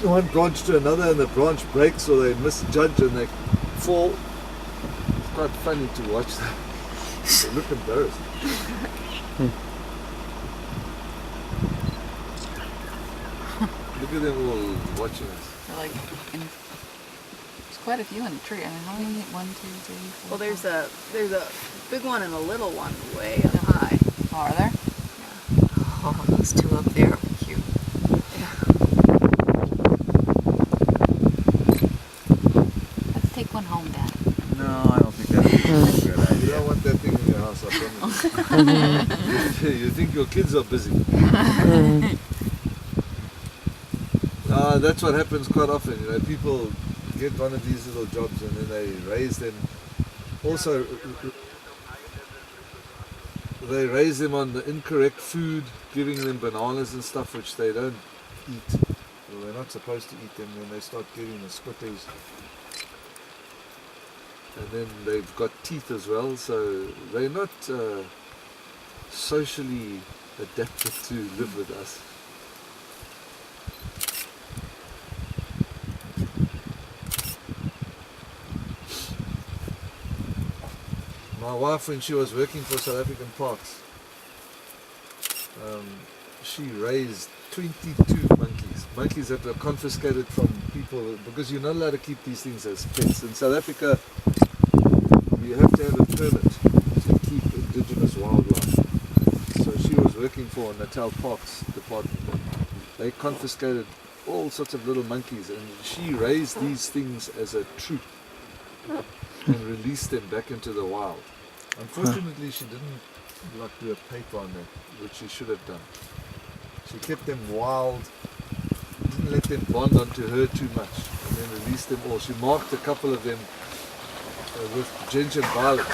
one branch to another, and the branch breaks or they misjudge and they fall. It's quite funny to watch that. They look embarrassed. Look at them all watching us. They're like, there's quite a few in the tree. I mean, how many? 1, 2, 3, 4. Well, there's a big one and a little one way up high. Oh, are there? Oh, those two up there. Cute. Let's take one home, Dad. No, I don't think that's a good You idea. don't want that thing in your house, I promise. You think your kids are busy. That's what happens quite often. You know, people get one of these little jobs and then they raise them. Also, they raise them on the incorrect food, giving them bananas and stuff which they don't eat. Well, they're not supposed to eat them. Then they start getting the squitters. And then they've got teeth as well, so they're not socially adapted to live with us. My wife, when she was working for South African Parks, she raised 22 monkeys. Monkeys that were confiscated from people, because you're not allowed to keep these things as pets. In South Africa, you have to have a permit to keep indigenous wildlife. So she was working for Natal Parks Department. They confiscated all sorts of little monkeys, and she raised these things as a troop and released them back into the wild. Unfortunately, she didn't do a paper on that, which she should have done. She kept them wild, didn't let them bond onto her too much, and then released them all. She marked a couple of them with ginger and violet.